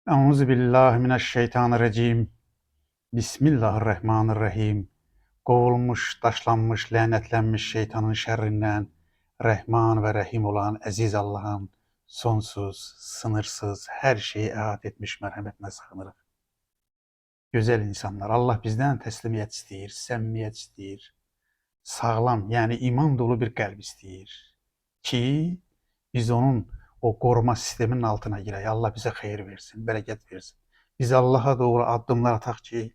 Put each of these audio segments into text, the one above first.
Euzubillahimineşşeytanirracim. Bismillahirrahmanirrahim. Kovulmuş, taşlanmış, lanetlenmiş şeytanın şerrinden Rahman ve Rahim olan aziz Allah'ın sonsuz, sınırsız, her şeyi ehad etmiş merhametine sığınırıq. Güzel insanlar, Allah bizden teslimiyet istəyir, səmimiyyət istəyir. Sağlam, yani iman dolu bir qəlb istəyir ki, biz onun o koruma sisteminin altına girək. Allah bize xeyir versin, bereket versin. Biz Allah'a doğru adımlar ataq ki,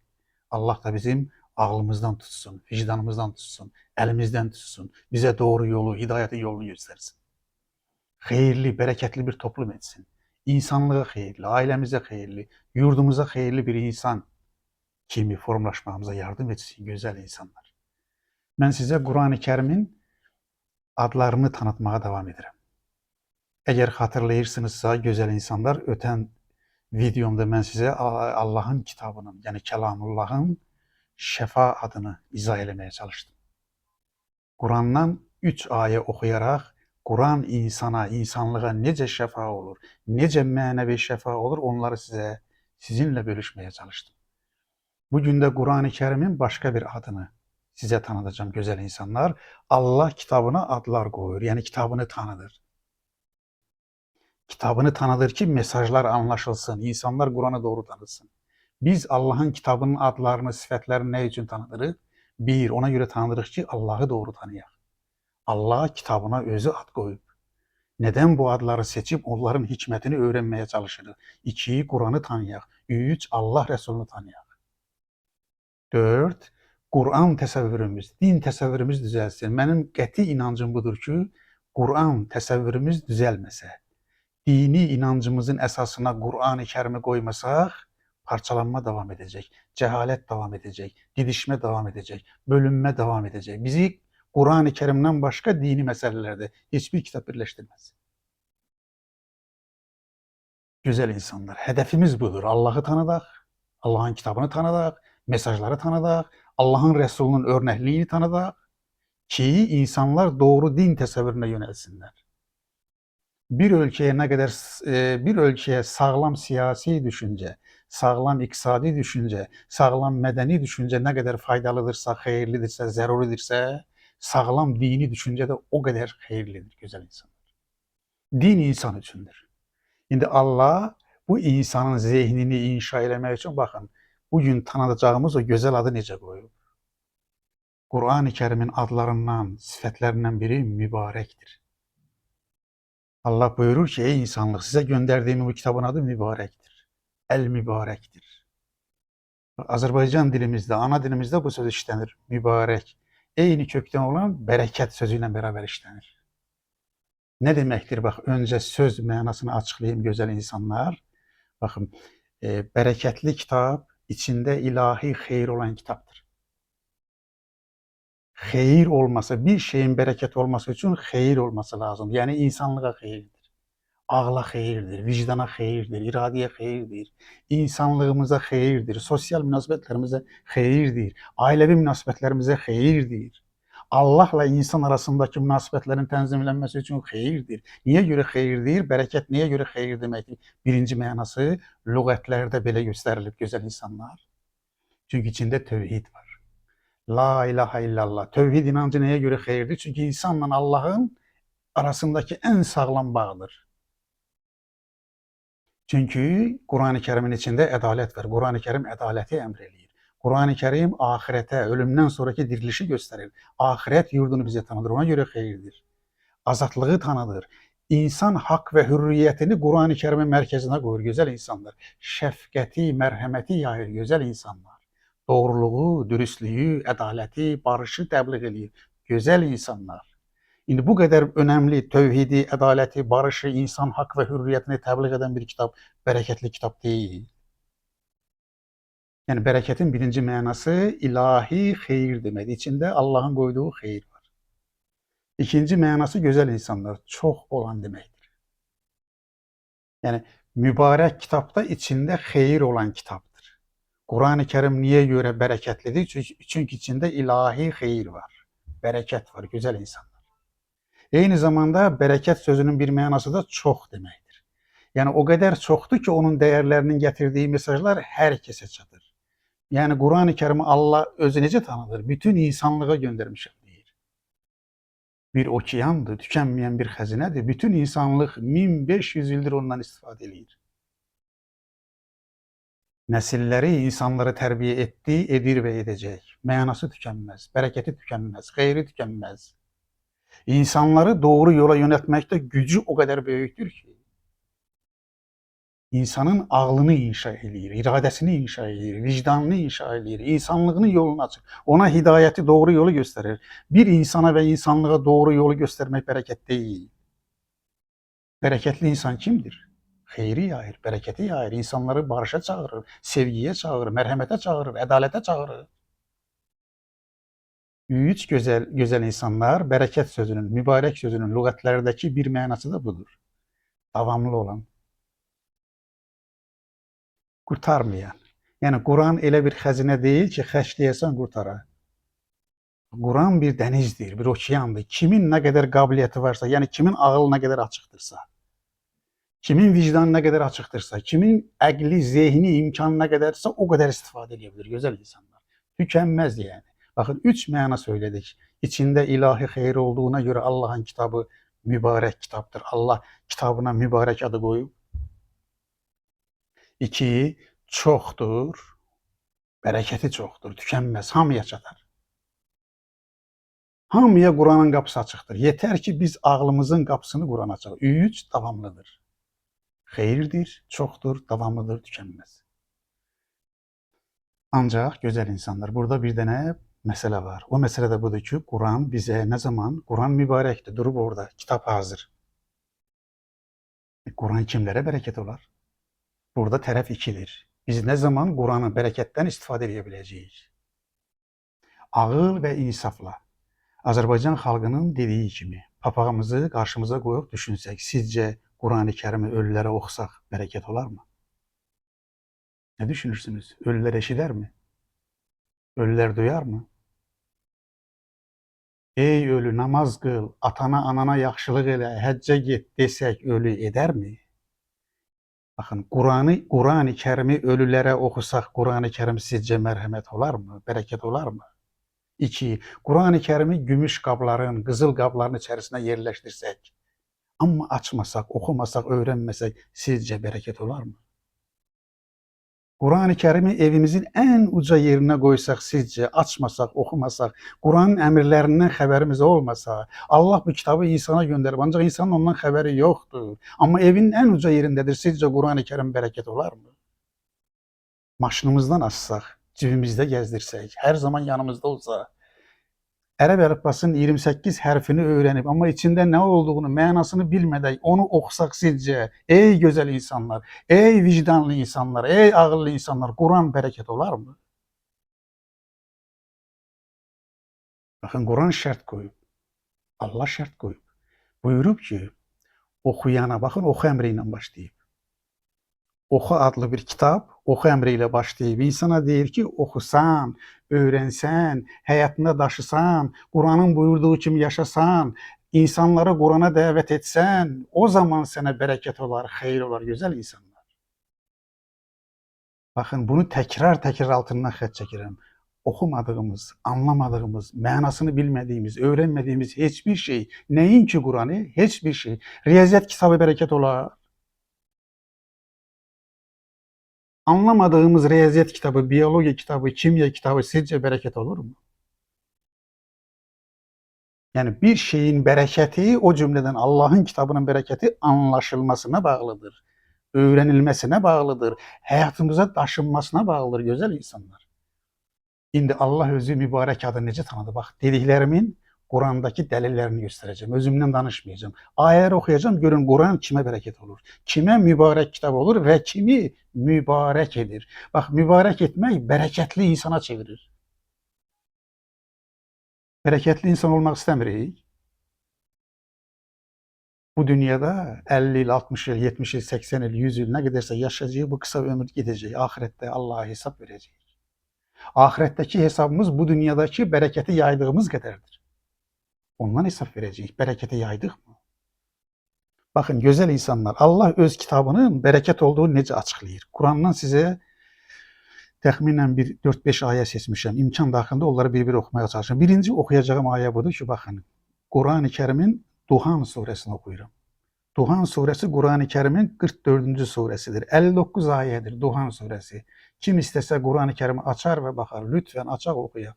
Allah da bizim ağlımızdan tutsun, vicdanımızdan tutsun, elimizden tutsun. Bize doğru yolu, hidayetin yolunu göstersin. Xeyirli, bereketli bir toplum etsin. İnsanlığa xeyirli, ailemize xeyirli, yurdumuza xeyirli bir insan kimi formlaşmamıza yardım etsin güzel insanlar. Ben size Kur'an-ı Kerim'in adlarını tanıtmaya devam ederim. Eğer hatırlayırsınızsa güzel insanlar, öten videomda ben size Allah'ın kitabının, yani Kelamullah'ın şefa adını izah etmeye çalıştım. Kur'an'dan 3 ayet okuyarak Kur'an insana, insanlığa nece şefa olur, nece manevi şefa olur, onları sizinle bölüşmeye çalıştım. Bugün de Kur'an-ı Kerim'in başka bir adını size tanıtacağım güzel insanlar. Allah kitabına adlar koyuyor, yani kitabını tanıdır. Kitabını tanıdır ki mesajlar anlaşılsın, insanlar Kur'an'ı doğru tanısın. Biz Allah'ın kitabının adlarını, sıfatlarını ne için tanıdırıq? Bir, ona göre tanıdırıq ki Allah'ı doğru tanıyaq. Allah kitabına özü ad koyup. Neden bu adları seçip onların hikmetini öğrenmeye çalışırıq? 2, Kur'an'ı tanıyaq. 3, Allah Resulünü tanıyaq. 4, Kur'an təsəvvürümüz, din təsəvvürümüz düzəlsin. Mənim qəti inancım budur ki, Kur'an təsəvvürümüz düzəlməsə, dini inancımızın əsasına Kur'an-ı Kerim'i koymasak, parçalanma devam edecek, cehalet devam edecek, didişme devam edecek, bölünme devam edecek. Bizi Kur'an-ı Kerim'den başka dini meselelerde hiçbir kitap birleştirmez. Güzel insanlar, hedefimiz budur. Allah'ı tanıdak, Allah'ın kitabını tanıdak, mesajları tanıdak, Allah'ın Resulünün örnekliğini tanıdak ki insanlar doğru din təsəvvürünə yönelsinler. Bir ülkeye ne kadar bir ülkeye sağlam siyasi düşünce, sağlam iktisadi düşünce, sağlam medeni düşünce ne kadar faydalıdırsa, hayırlıdırsa, zaruridirse, sağlam dini düşünce de o kadar hayırlıdır güzel insanlar. Din insan içindir. Şimdi Allah bu insanın zihnini inşa etmek için bakın, bugün tanıdacağımız o güzel adı necə koyup. Kur'an-ı Kerim'in adlarından, sıfatlerinden biri mübarektir. Allah buyurur ki ey insanlık size gönderdiğim bu kitabın adı mübarektir. El mübarektir. Azerbaycan dilimizde, ana dilimizde bu söz işlenir. Mübarek. Eyni kökten olan bereket sözüyle beraber işlenir. Ne demektir? Bak önce söz manasını açıklayayım güzel insanlar. Bakın bereketli kitap içinde ilahi hayır olan kitaptır. Hayır olması, bir şeyin bereket olması için hayır olması lazım. Yani insanlığa hayırdır. Ağla xeyirdir, vicdana xeyirdir, iradeye xeyirdir, insanlığımıza xeyirdir, sosyal münasibətlərimizə xeyirdir, ailəvi münasibətlərimizə xeyirdir. Allahla insan arasındaki münasibətlərin tənzimlənməsi üçün xeyirdir. Niyə görə xeyirdir? Bərəkət niyə görə xeyir deməkdir? Birinci mənası lüğətlərdə belə göstərilib gözəl insanlar. Çünki içində tövhid var. La ilahe illallah. Tövhid inancı nəyə görə xeyirdir? Çünki insanla Allahın arasındaki en sağlam bağdır. Çünkü Kur'an-ı Kerim'in içinde adalet var. Kur'an-ı Kerim adaleti emrediyor. Kur'an-ı Kerim ahirete, ölümden sonraki dirilişi gösterir. Ahiret yurdunu bize tanıdır. Ona göre hayırdır. Azatlığı tanıdır. İnsan hak ve hürriyetini Kur'an-ı Kerim'in merkezine koyur. Güzel insanlar. Şefkati, merhameti yayır. Güzel insanlar. Doğruluğu, dürüstlüğü, adaleti, barışı təbliğ edir. Güzel insanlar. Şimdi bu kadar önemli tevhidi, adaleti, barışı, insan hak ve hürriyetini tebliğ eden bir kitap, bereketli kitap değil. Yani bereketin birinci manası ilahi hayır demek. İçinde Allah'ın koyduğu hayır var. İkinci manası güzel insanlar, çok olan demektir. Yani mübarek kitapta içinde hayır olan kitaptır. Kur'an-ı Kerim niye göre bereketlidir? Çünkü içinde ilahi hayır var. Bereket var, güzel insanlar. Aynı zamanda bereket sözünün bir manası da çok demektir. Yani o kadar çoxdur ki onun değerlerinin getirdiği mesajlar herkese çatır. Yani Kur'an-ı Kerim'i Allah özü necə tanıdır? Bütün insanlığa göndermişəm deyir. Bir okeandır, tükenmeyen bir xəzinədir. Bütün insanlıq 1500 ildir ondan istifadə edir. Nesilleri insanları terbiye etti, edir ve edecek. Mənası tükenmez, bereketi tükenmez, xeyri tükenmez. İnsanları doğru yola yönetmekte gücü o kadar büyüktür ki, insanın ağlını inşa edir, iradesini inşa edir, vicdanını inşa edir, insanlığını yolunu açır. Ona hidayeti, doğru yolu gösterir. Bir insana ve insanlığa doğru yolu göstermek bereket değil. Bereketli insan kimdir? Xeyri yayır, bereketi yayır, insanları barışa çağırır, sevgiye çağırır, merhamete çağırır, adalete çağırır. Üç güzel insanlar, bereket sözünün, mübarek sözünün lügatlerdeki bir manası da budur. Davamlı olan, kurtarmayan. Yani Kur'an elə bir xəzinə değil ki, xərcləyəsən qurtarar. Kur'an bir denizdir, bir okeandır. Kimin ne kadar kabiliyeti varsa, yani kimin ağlı ne kadar açıktırsa, kimin vicdanı ne kadar açıktırsa, kimin əqli, zihni, imkanı ne kadarsa o kadar istifade edebilir güzel insanlar. Tükenmez yani. Bakın 3 mana söyledik. İçinde ilahi hayır olduğuna göre Allah'ın kitabı mübarek kitaptır. Allah kitabına mübarek adı koyup. 2, çoktur. Bereketi çoktur. Tükenmez. Hamıya çatar. Hamıya Kur'an'ın kapısı açıktır. Yeter ki biz ağlımızın kapısını Kur'an'a açalım. 3, davamlıdır. Hayırdır, çoktur, davamlıdır, tükenmez. Ancak güzel insanlar, burada bir tane mesele var. O mesele de budur ki Kur'an bize ne zaman, Kur'an mübarekti, durup orada, kitap hazır. Kur'an kimlere bereket olar? Burada tərəf ikidir. Biz ne zaman Kur'an'ın bereketten istifade edebileceğiz? Ağıl ve insafla. Azərbaycan xalqının dediği kimi, papağımızı karşımıza koyup düşünsək, sizce Kur'an-ı Kerim'i ölülere oxusaq bereket olar mı? Ne düşünürsünüz? Ölüler eşider mi? Ölüler duyar mı? Ey ölü namaz kıl, atana anana yaxşılıq elə, həccə get desək ölü eder mi? Bakın Kur'an-ı Kerim'i ölülere oxusaq Kur'an-ı Kerim sizce merhamet olar mı? Bereket olar mı? 2. Kur'an-ı Kerim'i gümüş qabların, qızıl qabların içerisine yerleştirsək, ama açmasak, okumasak, öğrenmesek sizce bereket olar mı? Kur'an-ı Kerim'i evimizin en uca yerine koysak sizce, açmasak, okumasak, Kur'an'ın emirlerinden haberimiz olmasa, Allah bu kitabı insana gönderir ancak insanın ondan haberi yoktur. Ama evin en uca yerindedir. Sizce Kur'an-ı Kerim bereket olar mı? Maşınımızdan açsak, cebimizde gezdirsek, her zaman yanımızda olsa, Ərəb əlifbasının 28 hərfini öğrenip ama içinde ne olduğunu, mənasını bilmeden onu oxusaq sizce, ey güzel insanlar, ey vicdanlı insanlar, ey ağıllı insanlar, Kur'an bereket olar mı? Bakın Kur'an şart koyup, Allah şart koyup, buyurup ki, okuyana, bakın oku emriyle başlayıp, Oku adlı bir kitap, oku emriyle başlayıp insana deyir ki, okusan, öğrensen, hayatında daşısan, Kur'an'ın buyurduğu kimi yaşasan, insanları Kur'an'a davet etsen, o zaman sana bereket olar, hayır olar, güzel insanlar. Bakın bunu tekrar altından xət çəkirəm. Okumadığımız, anlamadığımız, mənasını bilmediğimiz, öğrenmediğimiz hiçbir şey, neyin ki Kur'an'ı, hiçbir şey. Riyaziyat kitabı bereket olar. Anlamadığımız riyaziyat kitabı, biyoloji kitabı, kimya kitabı sizce bereket olur mu? Yani bir şeyin bereketi o cümleden Allah'ın kitabının bereketi anlaşılmasına bağlıdır. Öğrenilmesine bağlıdır. Hayatımıza taşınmasına bağlıdır güzel insanlar. Şimdi Allah özü mübarek adı necə tanıdı? Bak dediklerimin Kur'an'daki delillerini göstereceğim. Özümden danışmayacağım. Ayet okuyacağım. Görün Kur'an kime bereket olur. Kime mübarek kitap olur ve kimi mübarek edir. Bak mübarek etmek bereketli insana çevirir. Bereketli insan olmak istemirik. Bu dünyada 50 yıl, 60 yıl, 70 yıl, 80 yıl, 100 yıl ne giderse yaşayacağı bu kısa ömür gidecek. Ahirette Allah'a hesap verecek. Ahiretteki hesabımız bu dünyadaki bereketi yaydığımız kadardır. Ondan hesap vereceğiz. Bereketi yaydık mı? Bakın güzel insanlar, Allah öz kitabının bereket olduğunu necə açıqlayır? Qurandan sizə təxminən bir 4-5 ayə seçmişəm. İmkan daxilində onları bir-bir oxumaya çalışacağım. Birinci oxuyacağım ayə budur ki, baxın. Quran-ı Kərimin Duhan surəsini oxuyuram. Duhan surəsi Quran-ı Kərimin 44-cü surəsidir. 59 ayədir Duhan surəsi. Kim istəsə Quran-ı Kərimi açar və baxar. Lütfən açaq oxuyaq.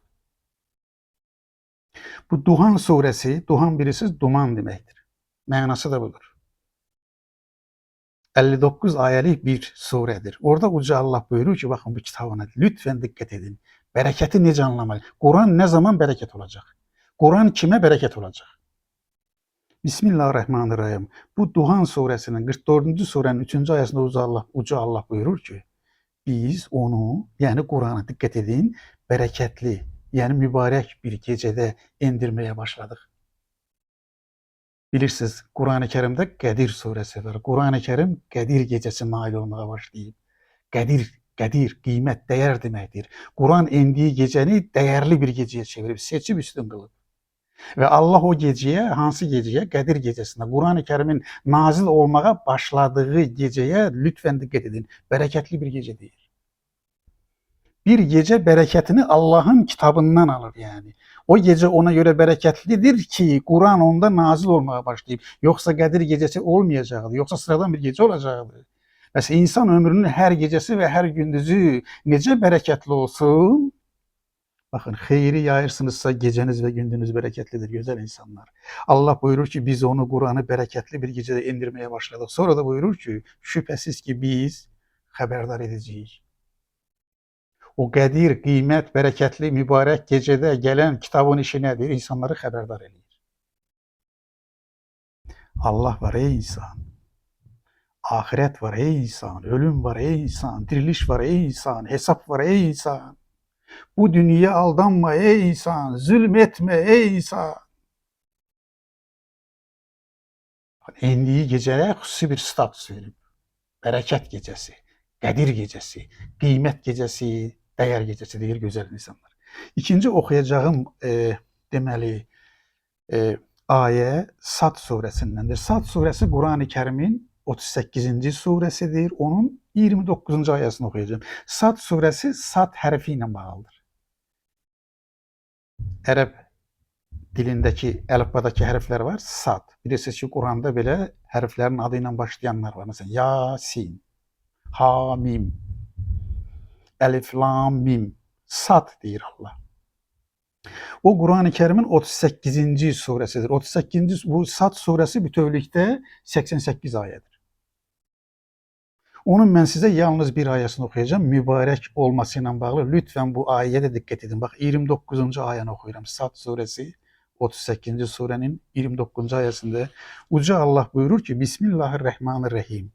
Bu Duhan surəsi, Duhan bilirsiniz, duman deməkdir. Mənası da budur. 59 ayəlik bir surədir. Orada Uca Allah buyurur ki, baxın bu kitabına lütfen dikkat edin. Bereketi necə anlamalı? Quran ne zaman bereket olacak? Quran kime bereket olacak? Bismillahirrahmanirrahim. Bu Duhan suresinin 44. surenin 3. ayəsində Uca Allah buyurur ki, biz onu, yani Kur'an'a dikkat edin, bereketli, yani mübarek bir gecede indirmeye başladık. Bilirsiniz, Kur'an-ı Kerim'de Qədir suresi var. Kur'an-ı Kerim Qədir gecesi nail olmaya başlayıb. Qədir, qiymət, dəyər deməkdir. Quran indiyi gecəni dəyərli bir gecəyə çevirib, seçib üstün qılıb. Və Allah o gecəyə, hansı gecəyə? Qədir gecəsində, Quran-ı Kərimin nazil olmağa başladığı gecəyə lütfən diqqət edin. Bərəkətli bir gecə deyir. Bir gece bereketini Allah'ın kitabından alır yani. O gece ona göre bereketlidir ki Kur'an onda nazil olmaya başlayıp yoksa Kadir gecesi olmayacaktı. Yoksa sıradan bir gece olacaktı. Mesela insan ömrünün her gecesi ve her gündüzü nece bereketli olsun? Bakın hayri yayırsınızsa geceniz ve gündüzünüz bereketlidir güzel insanlar. Allah buyurur ki biz onu Kur'an'ı bereketli bir gecede indirmeye başladık. Sonra da buyurur ki şüphesiz ki biz haberdar edeceğiz. O qədir, qiymət, bərəkətli, mübarək gecədə gələn kitabın işi nədir? İnsanları xəbərdar edir. Allah var ey insan. Ahirət var ey insan. Ölüm var ey insan. Diriliş var ey insan. Hesap var ey insan. Bu dünyaya aldanma ey insan. Zülm etme ey insan. Endiyi gecəyə xüsusi bir status verib. Bərəkət gecəsi, qədir gecəsi, qiymət gecəsi, dəyər gecəsi deyir gözəl insanlar. İkinci oxuyacağım deməli ayə Sad surəsindəndir. Sad surəsi Quran-ı Kərimin 38-ci surəsidir. Onun 29-cu ayəsini oxuyacağım. Sad surəsi Sad hərfi ilə bağlıdır. Ərəb dilindəki əlifbadakı hərflər var. Sad. Bilirsiniz ki, Quranda belə hərflərin adı ilə başlayanlar var. Məsələn, Yasin, Hamim, Elif, Lam, Mim. Sad deyir Allah. O Quran-ı Kərimin 38-ci surəsidir. 38-ci bu Sad surəsi bütövlükdə 88 ayədir. Onun mən sizə yalnız bir ayəsini oxuyacağım. Mübarək olması ilə bağlı. Lütfən bu ayəyə də diqqət edin. Bax 29-cu ayəni oxuyuram. Sad surəsi 38-ci surənin 29-cu ayəsində Uca Allah buyurur ki, Bismillahirrahmanirrahim.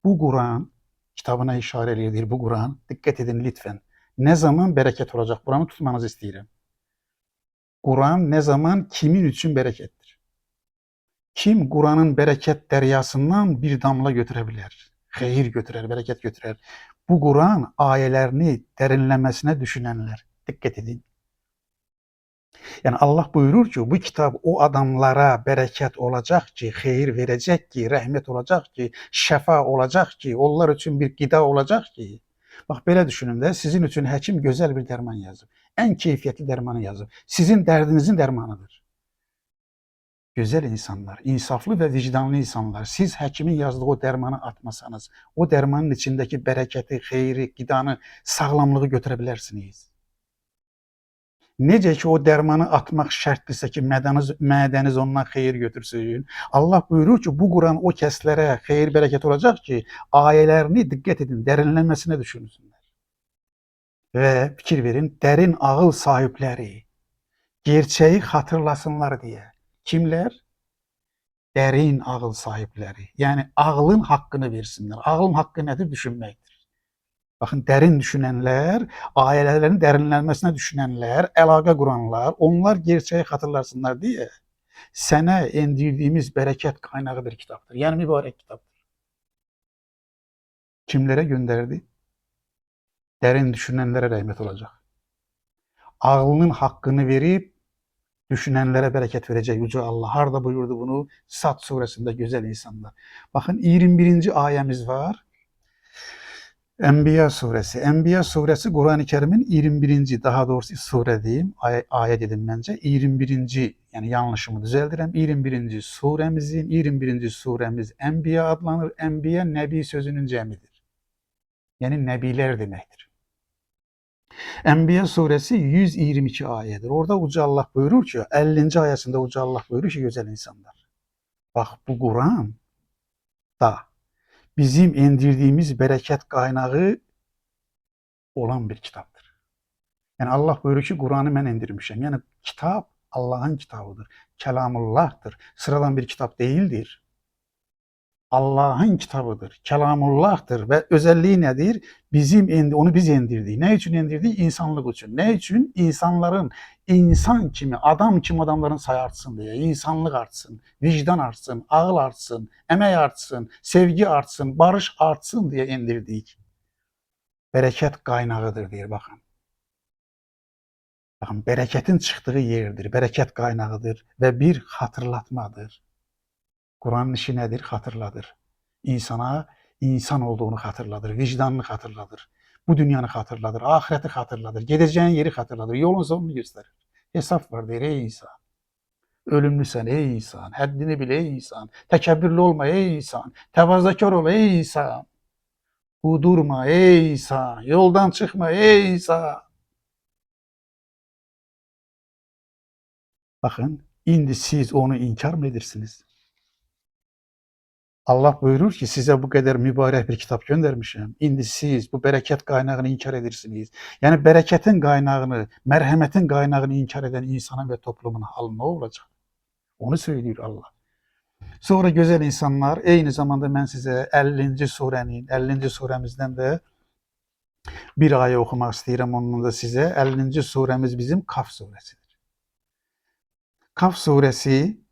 Bu Quran kitabına işarə edir bu Quran. Diqqət edin lütfən. Ne zaman bereket olacak? Buranı tutmanızı istəyirəm. Quran ne zaman kimin için berekettir? Kim Quranın bereket deryasından bir damla götürebilir? Xeyir götürər, bereket götürər. Bu Quran ayələrini dərinləməsinə düşünənlər. Diqqət edin. Yani Allah buyurur ki bu kitap o adamlara bereket olacak ki, xeyir verecek ki, rəhmət olacak ki, şəfa olacak ki, onlar için bir qida olacak ki. Bax belə düşünün də, sizin üçün həkim gözəl bir dərman yazıb. Ən keyfiyyətli dərmanı yazıb. Sizin dərdinizin dərmanıdır. Gözəl insanlar, insaflı və vicdanlı insanlar, siz həkimin yazdığı o dərmanı atmasanız, o dərmanın içindəki bərəkəti, xeyri, qidanı, sağlamlığı götürə bilərsiniz. Necə ki o dərmanı atmaq şərtlisə ki, mədəniz ondan xeyir götürsün. Allah buyurur ki, bu Quran o kəslərə xeyir, bərəkət olacaq ki, ayələrini diqqət edin, dərinlənməsinə düşünsünlər. Və fikir verin, dərin ağıl sahibləri gerçəyi xatırlasınlar deyə. Kimlər? Dərin ağıl sahibləri. Yəni ağlın haqqını versinlər. Ağlın haqqı nədir? Düşünməkdir. Bakın derin düşünenler, ailelerin derinlenmesine düşünenler, əlaqə quranlar, onlar gerçeği hatırlarsınlar diye sənə endirdiğimiz bereket kaynağı bir kitaptır. Yani mübarek kitaptır. Kimlere gönderdi? Derin düşünenlere rahmet olacak. Ağlının hakkını verip Düşünenlere bereket verecek Yüce Allah. Harda buyurdu bunu? Sad suresinde güzel insanlar. Bakın 21. ayemiz var. Enbiya suresi. Enbiya suresi Kur'an-ı Kerim'in 21. daha doğrusu sure diyeyim. Ayet dedim bence. 21. yani yanlışımı düzeltirem. 21. suremizin 21. suremiz Enbiya adlanır. Enbiya nebi sözünün cemidir. Yani nebiler demektir. Enbiya suresi 122 ayettir. Orada Uca Allah buyurur ki 50. ayetinde Uca Allah buyurur ki güzel insanlar. Bak bu Kur'an da bizim indirdiğimiz bereket kaynağı olan bir kitaptır. Yani Allah buyurur ki Kur'an'ı ben indirmişim. Yani kitap Allah'ın kitabıdır. Kelamullah'tır. Sıradan bir kitap değildir. Allah'ın kitabıdır. Kelamullah'tır ve özelliği nedir? Onu biz indirdi. Ne için indirdi? İnsanlık için. Ne için? İnsanların insan kimi, adam kim adamların sayı artsın diye. İnsanlık artsın, vicdan artsın, ağıl artsın, emek artsın, sevgi artsın, barış artsın diye indirdik. Bereket kaynağıdır diyor bakın. Bakın bereketin çıktığı yerdir. Bereket kaynağıdır ve bir hatırlatmadır. Kur'an'ın işi nedir? Hatırladır. İnsana insan olduğunu hatırladır. Vicdanını hatırladır. Bu dünyanı hatırladır. Ahireti hatırladır. Gideceğin yeri hatırladır. Yolun sonunu gösterir. Hesap var der ey insan. Ölümlüsen ey insan. Haddini bil ey insan. Tekebbürlü olma ey insan. Tevazakar ol ey insan. Kudurma ey insan. Yoldan çıkma ey insan. Bakın, indi siz onu inkar mı edirsiniz? Allah buyurur ki size bu kadar mübarek bir kitap göndermişim. İndi siz bu bereket kaynağını inkar edirsiniz. Yani bereketin kaynağını, merhametin kaynağını inkar eden insanın ve toplumun halı ne olacak? Onu söylüyor Allah. Sonra güzel insanlar, aynı zamanda ben size 50. suremizden de bir ayet okumak istedim onun da size. 50. suremiz bizim Kaf suresidir. Kaf suresi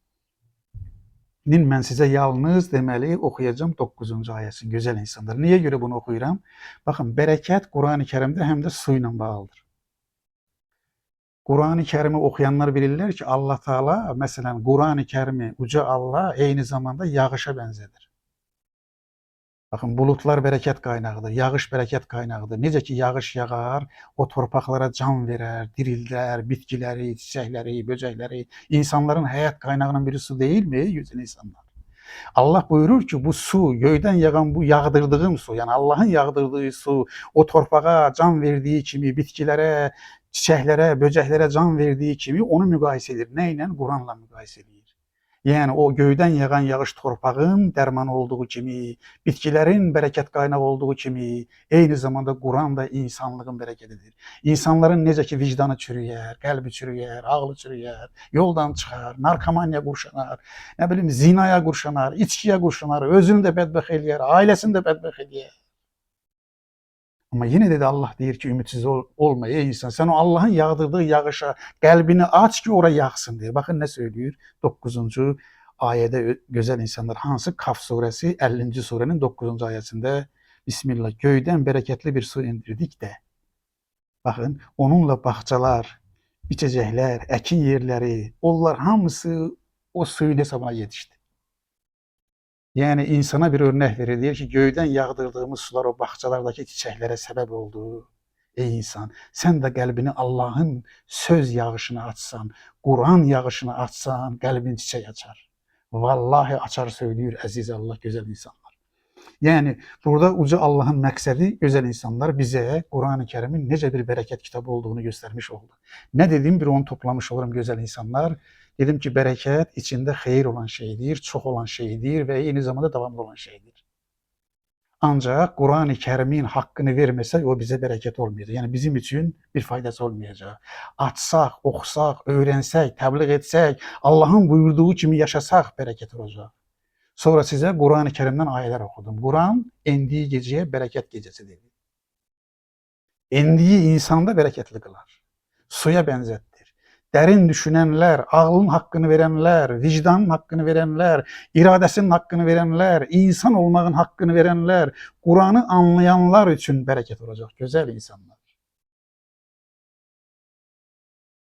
ben size yalnız demeli okuyacağım 9. ayetini güzel insanlar. Niye göre bunu okuyuram? Bakın bereket Kur'an-ı Kerim'de hem de suyla bağlıdır. Kur'an-ı Kerim'i okuyanlar bilirler ki Allah Teala mesela Kur'an-ı Kerim'i Uca Allah aynı zamanda yağışa benzedir. Bakın bulutlar bereket kaynağıdır, yağış bereket kaynağıdır. Necə ki yağış yağar, o torpaqlara can verer, dirildər, bitkileri, çiçekleri, böcekleri. İnsanların hayat kaynağının biri su değil mi? Güzel insanlar. Allah buyurur ki bu su, göyden yağan bu yağdırdığım su, yani Allah'ın yağdırdığı su, o torpağa can verdiği kimi, bitkilere, çiçeklere, böceklere can verdiği kimi onu müqayisə edir. Neyle? Kur'an'la müqayisə edir. Yani o göyden yağan yağış torpağın derman olduğu kimi, bitkilerin bereket kaynağı olduğu kimi, aynı zamanda Kur'an da insanlığın bereketidir. İnsanların necə ki vicdanı çürüyer, kalbi çürüyer, ağlı çürüyer, yoldan çıkar, narkomanya kurşanar, ne bileyim zinaya kurşanar, içkiye kurşanar, özünü de bedbaht eləyər, ailesini de bedbaht eləyər. Ama yine de Allah deyir ki ümitsiz olma ey insan. Sen o Allah'ın yağdırdığı yağışa kalbini aç ki oraya yağsın diye. Bakın ne söylüyor 9. ayette güzel insanlar. Hansı? Kaf suresi 50. surenin 9. ayetinde Bismillah göyden bereketli bir su indirdik de. Bakın onunla bahçeler, biçecekler, ekin yerleri, onlar hamısı o suyun hesabına yetişti. Yani insana bir örnek verir. Diyor ki göyden yağdırdığımız sular o bahçelerdeki çiçeklere sebep oldu. Ey insan sen de kalbini Allah'ın söz yağışını açsan, Kur'an yağışını açsan kalbin çiçek açar. Vallahi açar söylüyor aziz Allah güzel insanlar. Yani burada uca Allah'ın məqsədi güzel insanlar bize Kur'an-ı Kerim'in necə bir bereket kitabı olduğunu göstermiş oldu. Ne dediğim bir onu toplamış olurum güzel insanlar. Dedim ki bereket içinde hayır olan şeydir, çok olan şeydir ve aynı zamanda devamlı olan şeydir. Ancak Kur'an-ı Kerim'in hakkını vermesek o bize bereket olmayacak. Yani bizim için bir faydası olmayacak. Açsak, okusak, öğrensek, tebliğ etsek, Allah'ın buyurduğu kimi yaşasak bereket olacak. Sonra size Kur'an-ı Kerim'den ayetler okudum. Kur'an indiği geceye bereket gecesi dedi. İndiği insanda bereketli kılar. Suya benzettir. Derin düşünenler, ağlın hakkını verenler, vicdanın hakkını verenler, iradesinin hakkını verenler, insan olmanın hakkını verenler, Kur'an'ı anlayanlar için bereket olacak. Güzel insanlar.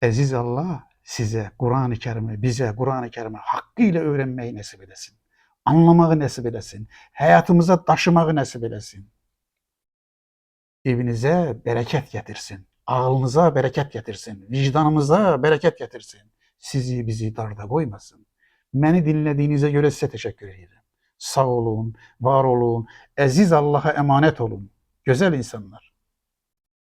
Aziz Allah size Kur'an-ı Kerim'i, bize Kur'an-ı Kerim'i hakkıyla öğrenmeyi nasip edesin. Anlamağı nasip edesin. Hayatımıza taşımağı nasip edesin. Evinize bereket getirsin. Ağlınıza bereket getirsin. Vicdanımıza bereket getirsin. Sizi bizi darda koymasın. Beni dinlediğinize göre size teşekkür ederim. Sağ olun, var olun, aziz Allah'a emanet olun. Güzel insanlar.